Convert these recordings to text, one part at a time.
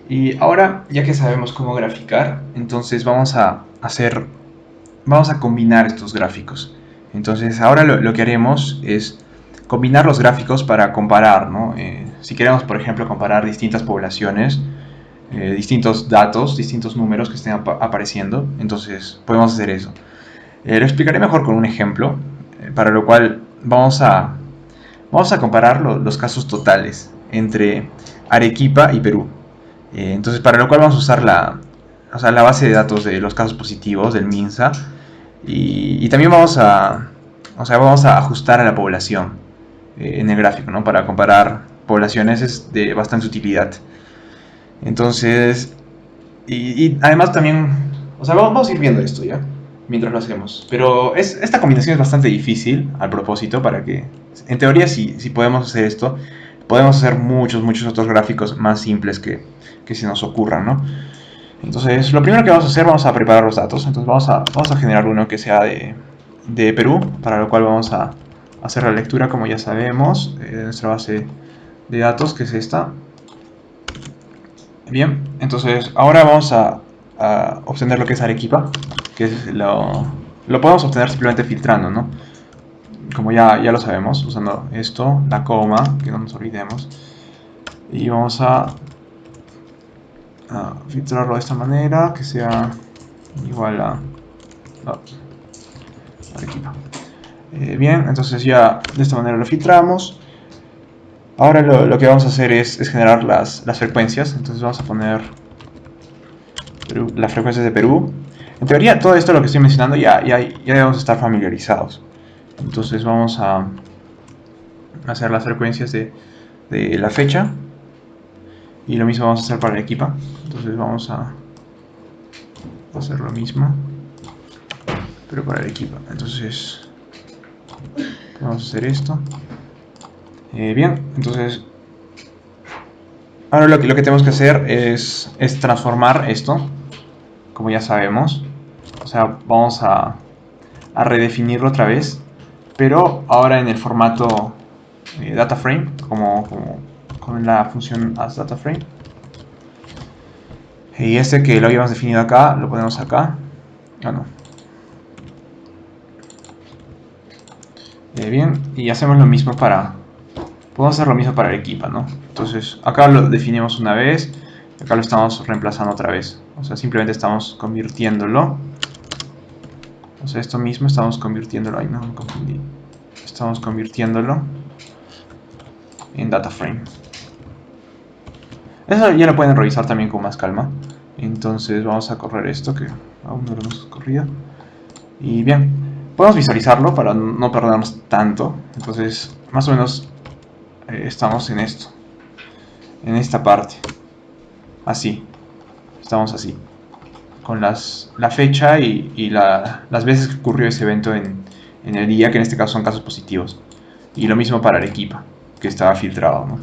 Y ahora, ya que sabemos cómo graficar, entonces vamos a combinar estos gráficos. Entonces ahora lo que haremos es combinar los gráficos para comparar, ¿no? Si queremos, por ejemplo, comparar distintas poblaciones, distintos datos, distintos números que estén apareciendo, entonces podemos hacer eso. Lo explicaré mejor con un ejemplo, para lo cual vamos a comparar los casos totales entre Arequipa y Perú. Entonces, para lo cual vamos a usar o sea, la base de datos de los casos positivos del MINSA y también o sea, vamos a ajustar a la población en el gráfico, ¿no? Para comparar poblaciones es de bastante utilidad. Entonces, y además también, o sea, vamos a ir viendo esto ya, mientras lo hacemos. Pero esta combinación es bastante difícil, al propósito, para que, en teoría, si podemos hacer esto, podemos hacer muchos otros gráficos más simples que se nos ocurran, ¿no? Entonces, lo primero que vamos a hacer, vamos a preparar los datos. Entonces, vamos a generar uno que sea de Perú, para lo cual vamos a hacer la lectura, como ya sabemos, de nuestra base de datos, que es esta. Bien, entonces ahora vamos a obtener lo que es Arequipa, que es lo podemos obtener simplemente filtrando, ¿no? Como ya lo sabemos, usando esto, la coma, que no nos olvidemos. Y vamos a filtrarlo de esta manera, que sea igual a Arequipa. Bien, entonces ya de esta manera lo filtramos. Ahora lo que vamos a hacer es generar las frecuencias. Entonces vamos a poner Perú, las frecuencias de Perú. En teoría, todo esto lo que estoy mencionando ya debemos estar familiarizados. Entonces vamos a hacer las frecuencias de la fecha. Y lo mismo vamos a hacer para Arequipa. Entonces vamos a hacer lo mismo, pero para Arequipa. Entonces vamos a hacer esto. Bien, entonces ahora lo que tenemos que hacer es transformar esto, como ya sabemos. O sea, vamos a redefinirlo otra vez, pero ahora en el formato DataFrame, como con la función asDataFrame. Y este que lo habíamos definido acá, lo ponemos acá. Ah, no. Bien, y hacemos lo mismo podemos hacer lo mismo para Arequipa, ¿no? Entonces, acá lo definimos una vez, acá lo estamos reemplazando otra vez. O sea, simplemente estamos convirtiéndolo. O sea, esto mismo estamos convirtiéndolo. Ay, no, me confundí. Estamos convirtiéndolo en DataFrame. Eso ya lo pueden revisar también con más calma. Entonces vamos a correr esto que aún no lo hemos corrido. Y bien, podemos visualizarlo para no perdernos tanto. Entonces, más o menos estamos en esto, en esta parte. Así, estamos así. Con la fecha y las veces que ocurrió ese evento en el día, que en este caso son casos positivos. Y lo mismo para Arequipa, que estaba filtrado, ¿no?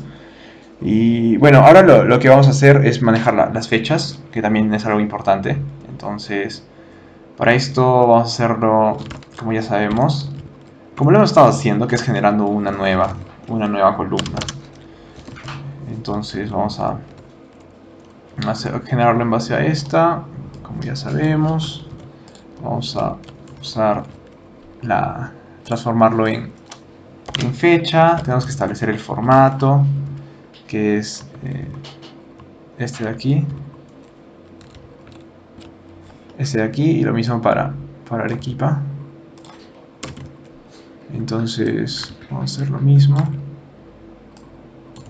Y bueno, ahora lo que vamos a hacer es manejar las fechas, que también es algo importante. Entonces, para esto vamos a hacerlo, como ya sabemos, como lo hemos estado haciendo, que es generando una nueva columna. Entonces vamos a generarlo en base a esta, como ya sabemos. Vamos a usar transformarlo en fecha. Tenemos que establecer el formato, que es este de aquí, este de aquí, y lo mismo para Arequipa. Entonces vamos a hacer lo mismo,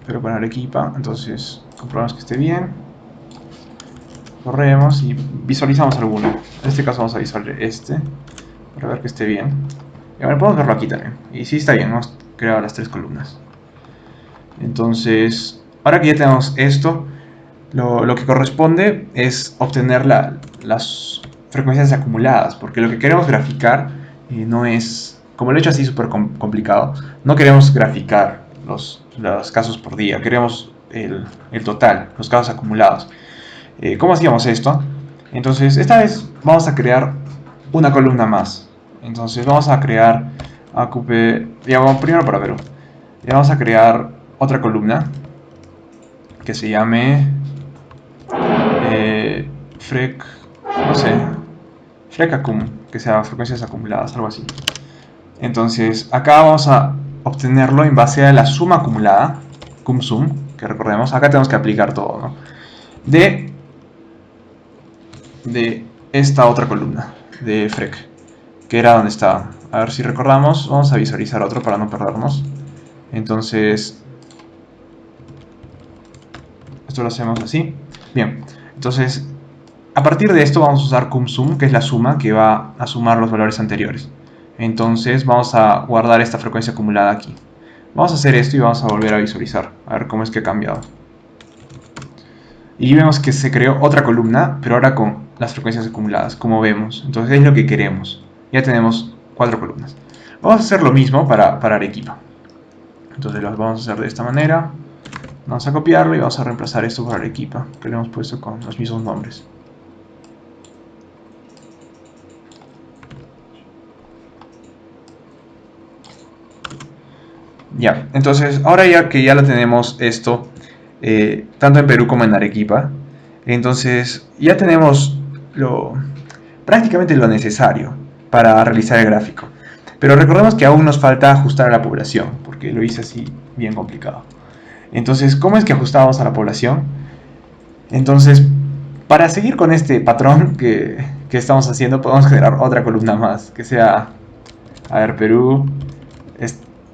pero para Arequipa. Entonces comprobamos que esté bien, corremos y visualizamos alguno. En este caso vamos a visualizar este para ver que esté bien. Y ahora podemos verlo aquí también. Y sí está bien, hemos creado las tres columnas. Entonces, ahora que ya tenemos esto, lo que corresponde es obtener las frecuencias acumuladas, porque lo que queremos graficar no es, como lo he hecho así súper complicado, no queremos graficar los casos por día, queremos el total, los casos acumulados. ¿Cómo hacíamos esto? Entonces, esta vez vamos a crear una columna más. Entonces, vamos a crear digamos, primero para Perú. Y vamos a crear otra columna que se llame frec, no sé, frecacum, que sea frecuencias acumuladas, algo así. Entonces acá vamos a obtenerlo en base a la suma acumulada, cum-sum, que recordemos, acá tenemos que aplicar todo, ¿no? De esta otra columna, de frec, que era donde estaba. A ver si recordamos, vamos a visualizar otro para no perdernos. Entonces, esto lo hacemos así. Bien, entonces, a partir de esto vamos a usar cum-sum, que es la suma que va a sumar los valores anteriores. Entonces, vamos a guardar esta frecuencia acumulada aquí. Vamos a hacer esto y vamos a volver a visualizar, a ver cómo es que ha cambiado. Y vemos que se creó otra columna, pero ahora con las frecuencias acumuladas, como vemos. Entonces es lo que queremos. Ya tenemos 4 columnas. Vamos a hacer lo mismo para Arequipa. Entonces lo vamos a hacer de esta manera. Vamos a copiarlo y vamos a reemplazar esto por Arequipa, que lo hemos puesto con los mismos nombres. Ya, entonces ahora ya que ya lo tenemos esto, tanto en Perú como en Arequipa, entonces ya tenemos prácticamente lo necesario para realizar el gráfico. Pero recordemos que aún nos falta ajustar a la población, porque lo hice así bien complicado. Entonces, ¿cómo es que ajustamos a la población? Entonces, para seguir con este patrón que estamos haciendo, podemos generar otra columna más, que sea, a ver, Perú.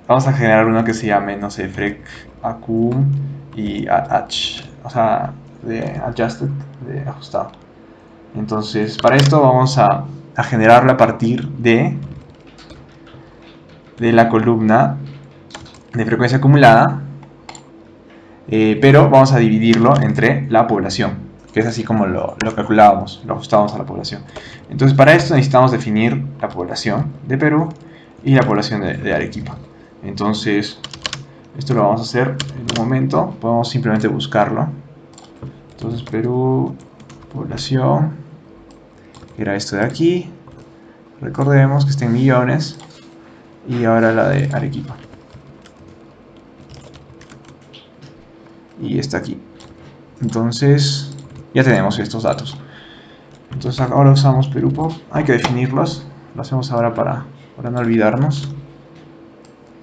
Vamos a generar uno que se llame, no sé, frec acum y o sea, de adjusted, de ajustado. Entonces, para esto vamos a generarlo a partir de la columna de frecuencia acumulada, pero vamos a dividirlo entre la población, que es así como lo calculábamos, lo ajustábamos a la población. Entonces, para esto necesitamos definir la población de Perú y la población de Arequipa. Entonces, esto lo vamos a hacer en un momento, podemos simplemente buscarlo. Entonces, Perú, población, era esto de aquí, recordemos que está en millones, y ahora la de Arequipa. Y está aquí. Entonces, ya tenemos estos datos. Entonces ahora usamos PeruPop, hay que definirlos, lo hacemos ahora para no olvidarnos.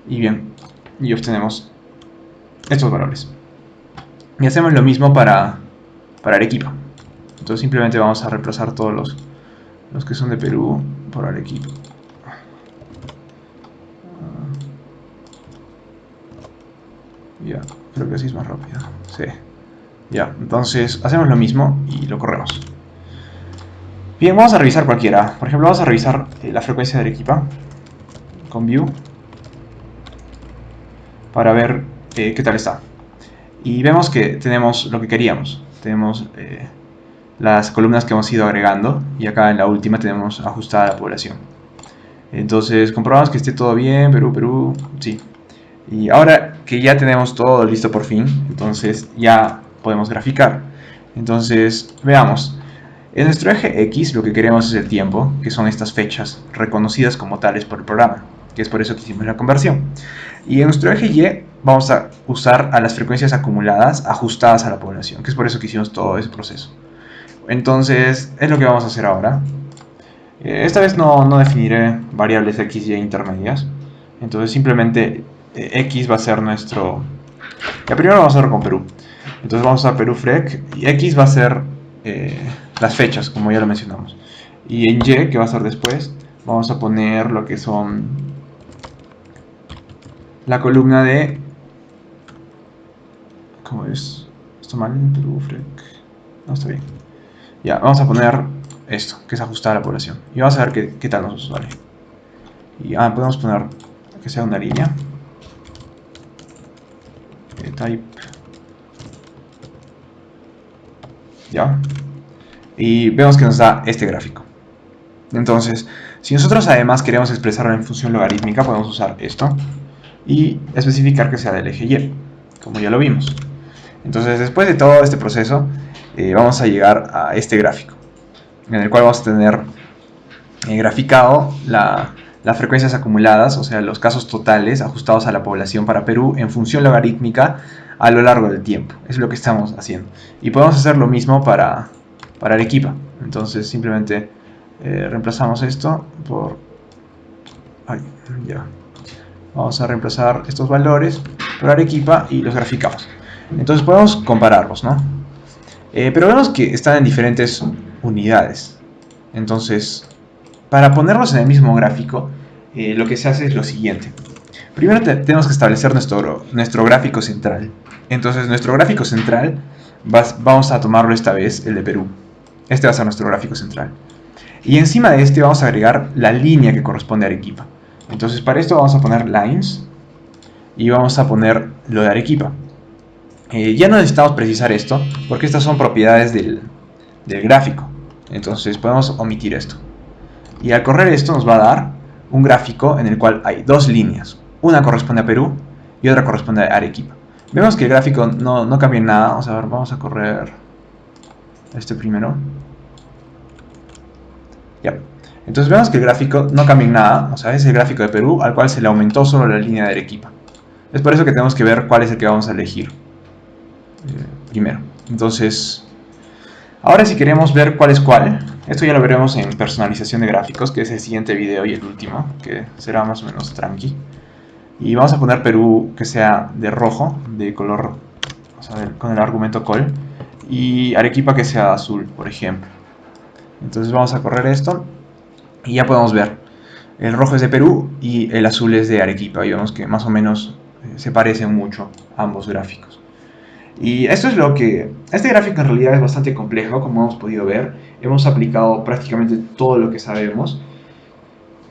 Y bien, y obtenemos estos valores. Y hacemos lo mismo para Arequipa. Entonces simplemente vamos a reemplazar todos los que son de Perú por Arequipa. Ya, creo que así es más rápido. Sí. Ya, entonces hacemos lo mismo y lo corremos. Bien, vamos a revisar cualquiera. Por ejemplo, vamos a revisar la frecuencia de Arequipa con View para ver qué tal está. Y vemos que tenemos lo que queríamos. Tenemos las columnas que hemos ido agregando y acá en la última tenemos ajustada la población. Entonces comprobamos que esté todo bien, Perú, sí. Y ahora que ya tenemos todo listo por fin, entonces ya podemos graficar. Entonces veamos. En nuestro eje X lo que queremos es el tiempo, que son estas fechas reconocidas como tales por el programa, que es por eso que hicimos la conversión. Y en nuestro eje Y vamos a usar a las frecuencias acumuladas ajustadas a la población, que es por eso que hicimos todo ese proceso. Entonces es lo que vamos a hacer ahora. Esta vez no definiré variables X y Y intermedias. Entonces simplemente X va a ser nuestro... Ya primero vamos a hacer con Perú. Entonces vamos a Perú frec y X va a ser las fechas, como ya lo mencionamos. Y en Y, que va a ser después, vamos a poner lo que son la columna de... ¿Cómo es? ¿Está mal en Perú frec? No, está bien. Ya, vamos a poner esto, que es ajustar a la población. Y vamos a ver qué tal nos sale. Y podemos poner que sea una línea. Type. Ya. Y vemos que nos da este gráfico. Entonces, si nosotros además queremos expresarlo en función logarítmica, podemos usar esto y especificar que sea del eje Y, como ya lo vimos. Entonces, después de todo este proceso, vamos a llegar a este gráfico, en el cual vamos a tener graficado las frecuencias acumuladas, o sea, los casos totales ajustados a la población para Perú en función logarítmica a lo largo del tiempo. Es lo que estamos haciendo. Y podemos hacer lo mismo para para Arequipa. Entonces simplemente reemplazamos esto por... Ay, ya. Vamos a reemplazar estos valores por Arequipa y los graficamos. Entonces podemos compararlos, ¿no? Pero vemos que están en diferentes unidades. Entonces, para ponerlos en el mismo gráfico, lo que se hace es lo siguiente. Primero tenemos que establecer nuestro gráfico central. Entonces, nuestro gráfico central, vamos a tomarlo esta vez, el de Perú. Este va a ser nuestro gráfico central. Y encima de este vamos a agregar la línea que corresponde a Arequipa. Entonces, para esto vamos a poner lines y vamos a poner lo de Arequipa. Ya no necesitamos precisar esto, porque estas son propiedades del gráfico. Entonces podemos omitir esto. Y al correr esto nos va a dar un gráfico en el cual hay dos líneas. Una corresponde a Perú y otra corresponde a Arequipa. Vemos que el gráfico no cambia en nada. Vamos a ver, vamos a correr este primero. Ya. Entonces vemos que el gráfico no cambia en nada. O sea, es el gráfico de Perú al cual se le aumentó solo la línea de Arequipa. Es por eso que tenemos que ver cuál es el que vamos a elegir primero. Entonces, ahora si queremos ver cuál es cuál, esto ya lo veremos en personalización de gráficos, que es el siguiente video y el último, que será más o menos tranqui. Y vamos a poner Perú que sea de rojo, de color, vamos a ver, con el argumento col, y Arequipa que sea azul, por ejemplo. Entonces vamos a correr esto y ya podemos ver. El rojo es de Perú y el azul es de Arequipa, y vemos que más o menos se parecen mucho ambos gráficos. Y esto es lo que... Este gráfico en realidad es bastante complejo, como hemos podido ver. Hemos aplicado prácticamente todo lo que sabemos.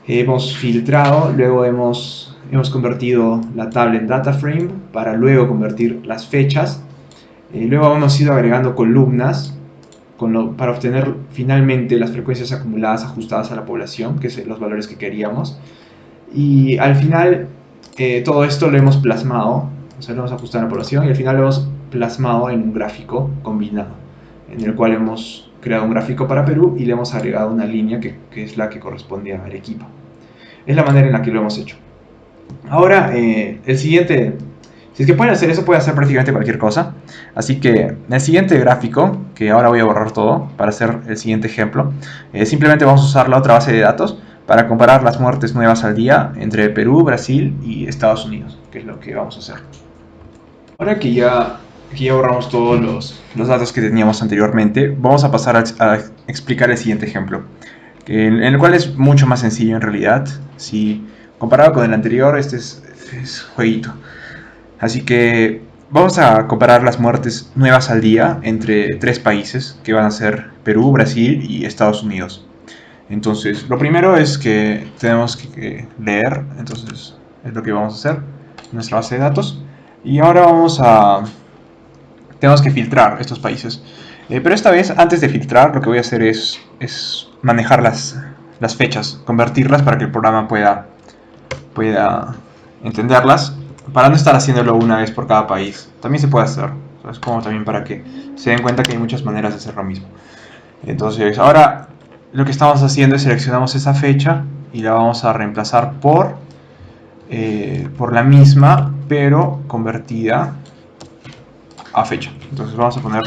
Hemos filtrado, luego hemos convertido la tabla en data frame para luego convertir las fechas. Luego hemos ido agregando columnas para obtener finalmente las frecuencias acumuladas ajustadas a la población, que son los valores que queríamos. Y al final todo esto lo hemos plasmado, o sea, lo hemos ajustado a la población y al final lo hemos plasmado en un gráfico combinado, en el cual hemos creado un gráfico para Perú y le hemos agregado una línea que es la que corresponde a Arequipa. Es la manera en la que lo hemos hecho. Ahora, el siguiente, si es que pueden hacer eso, pueden hacer prácticamente cualquier cosa. Así que en el siguiente gráfico, que ahora voy a borrar todo para hacer el siguiente ejemplo, simplemente vamos a usar la otra base de datos para comparar las muertes nuevas al día entre Perú, Brasil y Estados Unidos, que es lo que vamos a hacer. Ahora que ya borramos todos los datos que teníamos anteriormente, vamos a pasar a explicar el siguiente ejemplo, en el cual es mucho más sencillo en realidad. Si comparado con el anterior, este es jueguito. Así que vamos a comparar las muertes nuevas al día entre tres países, que van a ser Perú, Brasil y Estados Unidos. Entonces, lo primero es que tenemos que leer, entonces es lo que vamos a hacer en nuestra base de datos. Y ahora tenemos que filtrar estos países. Pero esta vez, antes de filtrar, lo que voy a hacer es manejar las fechas, convertirlas para que el programa pueda entenderlas, para no estar haciéndolo una vez por cada país. También se puede hacer, es como también para que se den cuenta que hay muchas maneras de hacer lo mismo. Entonces, ahora lo que estamos haciendo es seleccionamos esa fecha y la vamos a reemplazar por la misma, pero convertida a fecha. Entonces vamos a poner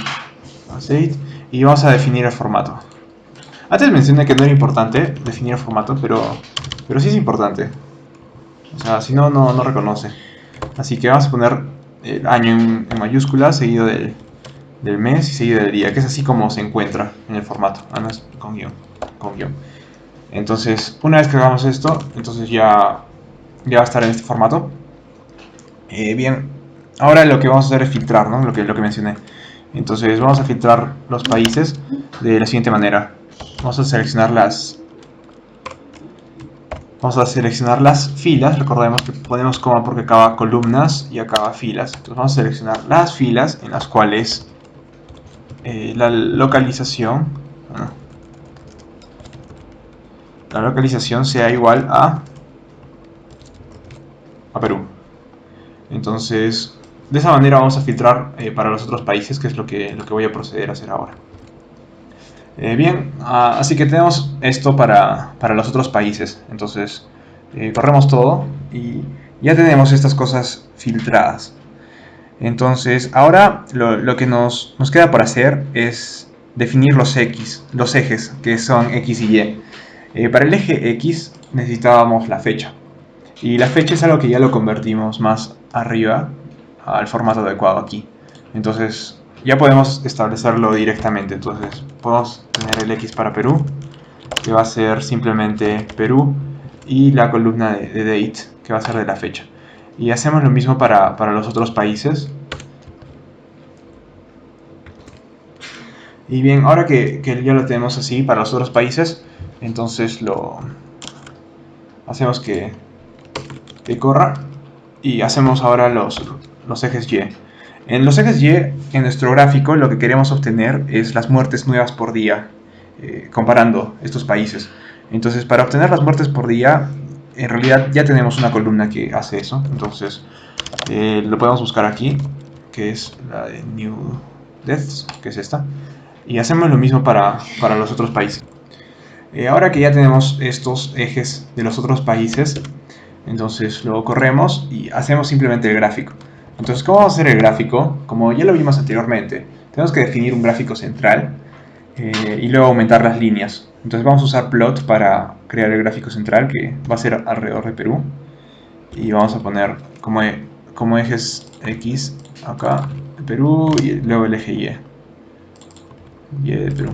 date y vamos a definir el formato. Antes mencioné que no era importante definir el formato, pero sí es importante. O sea, si no, no reconoce. Así que vamos a poner el año en mayúsculas, seguido del mes y seguido del día, que es así como se encuentra en el formato. Ah, no, es con guión. Entonces, una vez que hagamos esto, entonces ya va a estar en este formato. Bien, ahora lo que vamos a hacer es filtrar, ¿no? Lo que mencioné. Entonces vamos a filtrar los países de la siguiente manera. Vamos a seleccionar las filas. Recordemos que ponemos coma porque acaba columnas y acaba filas. Entonces vamos a seleccionar las filas en las cuales la localización sea igual a Perú. Entonces, de esa manera vamos a filtrar para los otros países, que es lo que voy a proceder a hacer ahora. Bien, así que tenemos esto para los otros países. Entonces, corremos todo y ya tenemos estas cosas filtradas. Entonces, ahora lo que nos queda por hacer es definir los ejes, que son X y Y. Para el eje X necesitábamos la fecha. Y la fecha es algo que ya lo convertimos más arriba al formato adecuado aquí. Entonces ya podemos establecerlo directamente. Entonces podemos tener el X para Perú, que va a ser simplemente Perú, y la columna de date, que va a ser de la fecha. Y hacemos lo mismo para los otros países. Y bien, ahora que ya lo tenemos así para los otros países, entonces lo hacemos que corra, y hacemos ahora los ejes Y. En los ejes Y, en nuestro gráfico, lo que queremos obtener es las muertes nuevas por día, comparando estos países. Entonces, para obtener las muertes por día, en realidad ya tenemos una columna que hace eso. Entonces, lo podemos buscar aquí, que es la de New Deaths, que es esta. Y hacemos lo mismo para los otros países. Ahora que ya tenemos estos ejes de los otros países, entonces lo corremos y hacemos simplemente el gráfico. Entonces, ¿cómo vamos a hacer el gráfico? Como ya lo vimos anteriormente, tenemos que definir un gráfico central y luego aumentar las líneas. Entonces vamos a usar plot para crear el gráfico central, que va a ser alrededor de Perú. Y vamos a poner como ejes X acá Perú, y luego el eje Y. Y de Perú.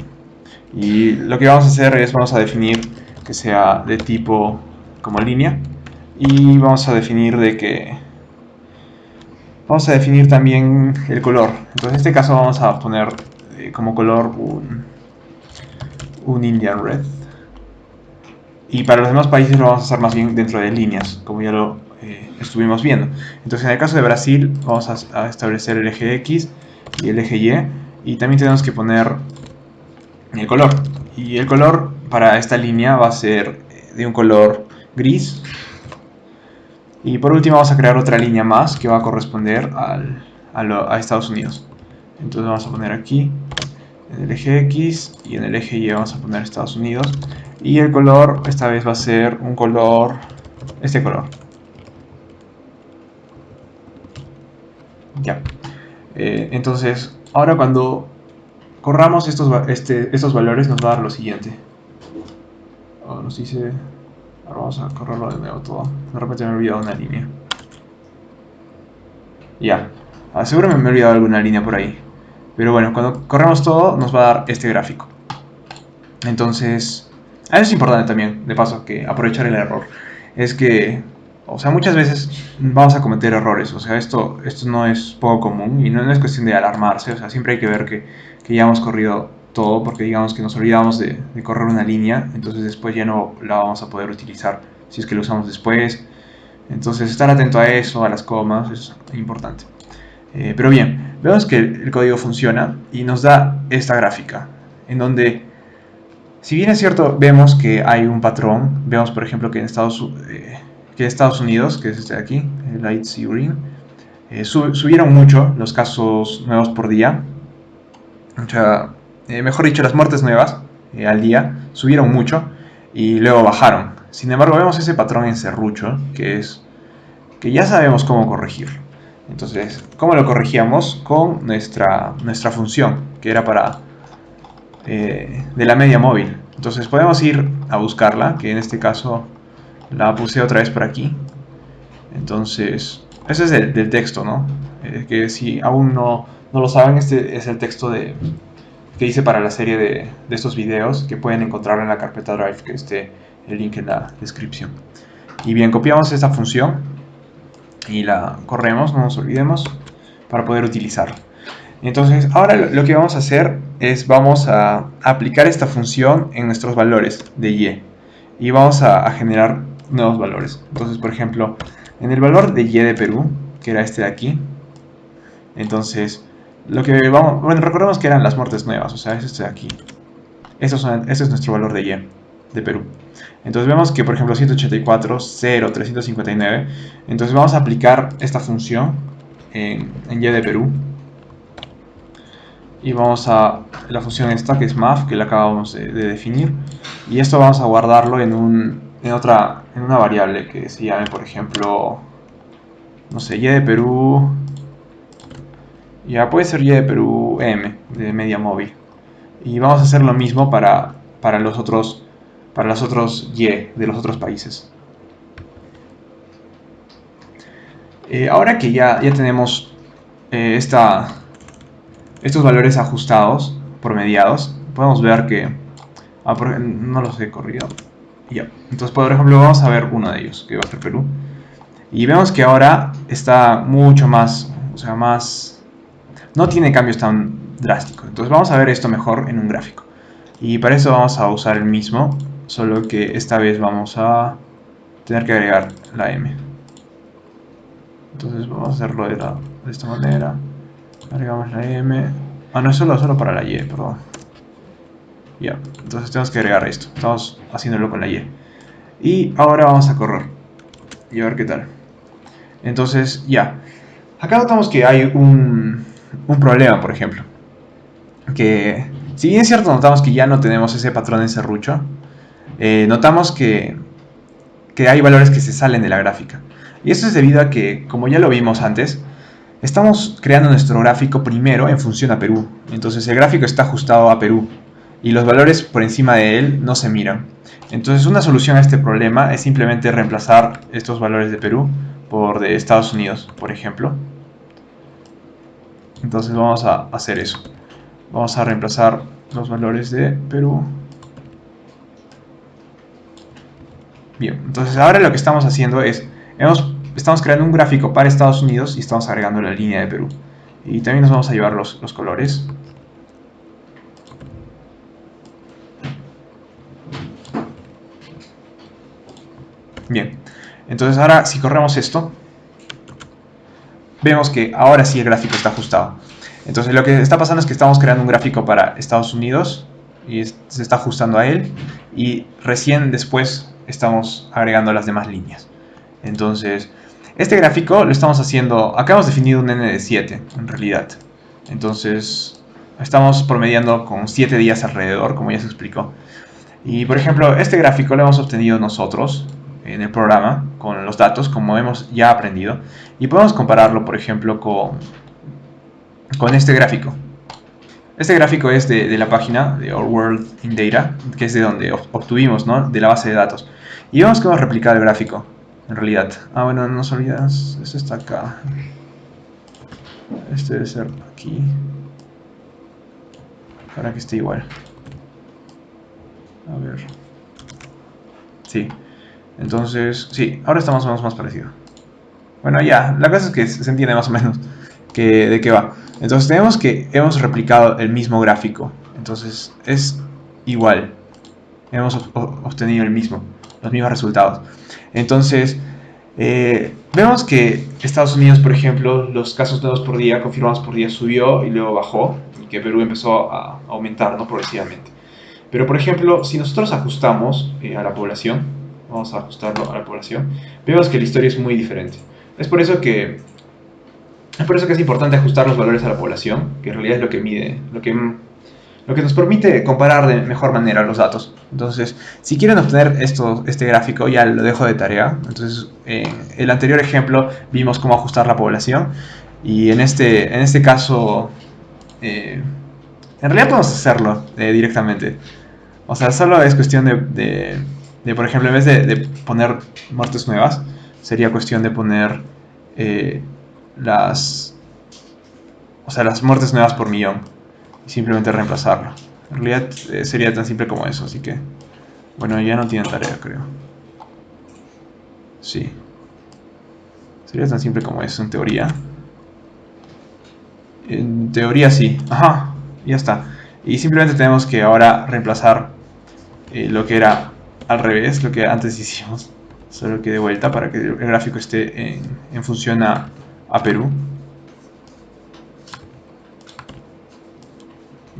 Y lo que vamos a hacer es, vamos a definir que sea de tipo como línea, y vamos a definir vamos a definir también el color. Entonces en este caso vamos a poner como color un Indian Red, y para los demás países lo vamos a hacer más bien dentro de líneas, como ya lo estuvimos viendo. Entonces en el caso de Brasil vamos a establecer el eje X y el eje Y, y también tenemos que poner el color. Y el color para esta línea va a ser de un color gris. Y por último vamos a crear otra línea más que va a corresponder a Estados Unidos. Entonces vamos a poner aquí en el eje X, y en el eje Y vamos a poner Estados Unidos. Y el color esta vez va a ser un color, este color. Ya. Entonces ahora cuando corramos estos valores nos va a dar lo siguiente. Nos dice... Ahora vamos a correrlo de nuevo todo. De repente me he olvidado una línea. Ya. Seguro me he olvidado alguna línea por ahí. Pero bueno, cuando corremos todo nos va a dar este gráfico. Entonces, eso es importante también, de paso, que aprovechar el error. Es que, o sea, muchas veces vamos a cometer errores. O sea, esto no es poco común, y no es cuestión de alarmarse. O sea, siempre hay que ver que ya hemos corrido todo, porque digamos que nos olvidamos de correr una línea, entonces después ya no la vamos a poder utilizar si es que lo usamos después. Entonces estar atento a eso, a las comas, es importante. Pero bien, vemos que el código funciona y nos da esta gráfica, en donde, si bien es cierto, vemos que hay un patrón. Vemos por ejemplo que en Estados Unidos, que es este de aquí, el Light Sea Green, subieron mucho los casos nuevos por día. O sea, mejor dicho, las muertes nuevas al día subieron mucho y luego bajaron. Sin embargo, vemos ese patrón en serrucho, que ya sabemos cómo corregir. Entonces, ¿cómo lo corregíamos? Con nuestra función, que era de la media móvil. Entonces podemos ir a buscarla, que en este caso la puse otra vez por aquí. Entonces, eso es del texto, ¿no? Que si aún no lo saben, este es el texto que hice para la serie de estos videos, que pueden encontrar en la carpeta Drive, que esté el link en la descripción. Y bien, copiamos esta función y la corremos, no nos olvidemos, para poder utilizarla. Entonces, ahora lo que vamos a hacer es, vamos a aplicar esta función en nuestros valores de Y, y vamos a generar nuevos valores. Entonces, por ejemplo, en el valor de Y de Perú, que era este de aquí, entonces bueno, recordemos que eran las muertes nuevas, o sea, es este de aquí. Este es nuestro valor de Y de Perú. Entonces vemos que, por ejemplo, 184, 0, 359. Entonces vamos a aplicar esta función en Y de Perú. Y vamos a la función esta, que es math, que la acabamos de definir. Y esto vamos a guardarlo en una variable que se llame, por ejemplo, no sé, Y de Perú. Ya puede ser Y de Perú M, de media móvil. Y vamos a hacer lo mismo para los otros Y de los otros países. Ahora que ya tenemos estos valores ajustados, promediados, podemos ver que... no los he corrido. Ya. Entonces, por ejemplo, vamos a ver uno de ellos, que va a ser Perú. Y vemos que ahora está mucho más, o sea, más... no tiene cambios tan drásticos. Entonces vamos a ver esto mejor en un gráfico. Y para eso vamos a usar el mismo, solo que esta vez vamos a tener que agregar la M. Entonces vamos a hacerlo de esta manera. Agregamos la M. No es solo para la Y, perdón. Ya, entonces tenemos que agregar esto. Estamos haciéndolo con la Y. Y ahora vamos a correr. Y a ver qué tal. Entonces, ya. Acá notamos que hay un problema, por ejemplo. Que, si bien es cierto, notamos que ya no tenemos ese patrón en serrucho. Notamos que hay valores que se salen de la gráfica. Y esto es debido a que, como ya lo vimos antes, estamos creando nuestro gráfico primero en función a Perú. Entonces el gráfico está ajustado a Perú y los valores por encima de él no se miran. Entonces una solución a este problema es simplemente reemplazar estos valores de Perú por de Estados Unidos, por ejemplo. Entonces vamos a hacer eso. Vamos a reemplazar los valores de Perú. Bien, entonces ahora lo que estamos haciendo es, estamos creando un gráfico para Estados Unidos y estamos agregando la línea de Perú. Y también nos vamos a llevar los colores. Bien, entonces ahora si corremos esto, vemos que ahora sí el gráfico está ajustado. Entonces lo que está pasando es que estamos creando un gráfico para Estados Unidos y se está ajustando a él, y recién después estamos agregando las demás líneas. Entonces, este gráfico lo estamos haciendo, acá hemos definido un n de 7 en realidad. Entonces, estamos promediando con 7 días alrededor, como ya se explicó. Y por ejemplo, este gráfico lo hemos obtenido nosotros en el programa con los datos, como hemos ya aprendido, y podemos compararlo, por ejemplo, con este gráfico. Este gráfico es de la página de Our World in Data, que es de donde obtuvimos, ¿no?, de la base de datos. Y vemos que hemos replicado el gráfico, en realidad. Bueno, no nos olvidamos, este está acá. Este debe ser aquí, para que esté igual. A ver. Sí. Entonces, sí, ahora está más o menos más parecido. Bueno, ya, la cosa es que se entiende más o menos de qué va. Entonces tenemos que hemos replicado el mismo gráfico. Entonces es igual. Hemos obtenido los mismos resultados. Entonces, vemos que Estados Unidos, por ejemplo, los casos nuevos por día, confirmados por día, subió y luego bajó. Y que Perú empezó a aumentar, ¿no?, progresivamente. Pero, por ejemplo, si nosotros ajustamos a la población, vamos a ajustarlo a la población, vemos que la historia es muy diferente. Es por eso que es importante ajustar los valores a la población, que en realidad es lo que mide, lo que nos permite comparar de mejor manera los datos. Entonces, si quieren obtener este gráfico, ya lo dejo de tarea. Entonces, en el anterior ejemplo vimos cómo ajustar la población, y en este caso, en realidad podemos hacerlo directamente. O sea, solo es cuestión por ejemplo, en vez de poner muertes nuevas, sería cuestión de poner las muertes nuevas por millón y simplemente reemplazarlo. En realidad sería tan simple como eso, así que bueno, ya no tienen tarea, creo. Sí, sería tan simple como eso en teoría. En teoría sí, ajá, ya está. Y simplemente tenemos que ahora reemplazar lo que era al revés, lo que antes hicimos, solo que de vuelta, para que el gráfico esté en función a Perú.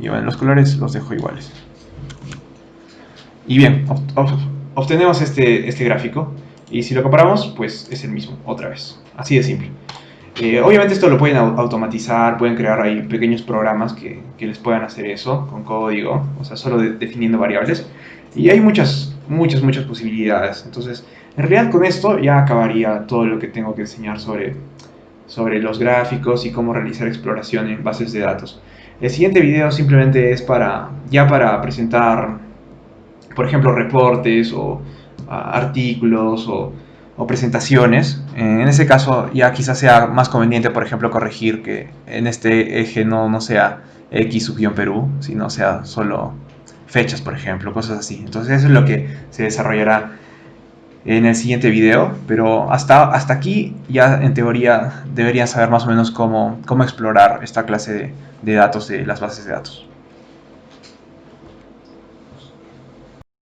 Y bueno, los colores los dejo iguales. Y bien, obtenemos este gráfico, y si lo comparamos, pues es el mismo, otra vez. Así de simple. Obviamente esto lo pueden automatizar, pueden crear ahí pequeños programas que les puedan hacer eso con código, o sea, solo definiendo variables. Y hay muchas posibilidades. Entonces, en realidad con esto ya acabaría todo lo que tengo que enseñar sobre los gráficos y cómo realizar exploración en bases de datos. El siguiente video simplemente es para presentar, por ejemplo, reportes o artículos o presentaciones. En ese caso ya quizás sea más conveniente, por ejemplo, corregir que en este eje no sea X sub Perú, sino sea solo fechas, por ejemplo, cosas así. Entonces eso es lo que se desarrollará en el siguiente video, pero hasta aquí ya en teoría deberían saber más o menos cómo explorar esta clase de datos de las bases de datos.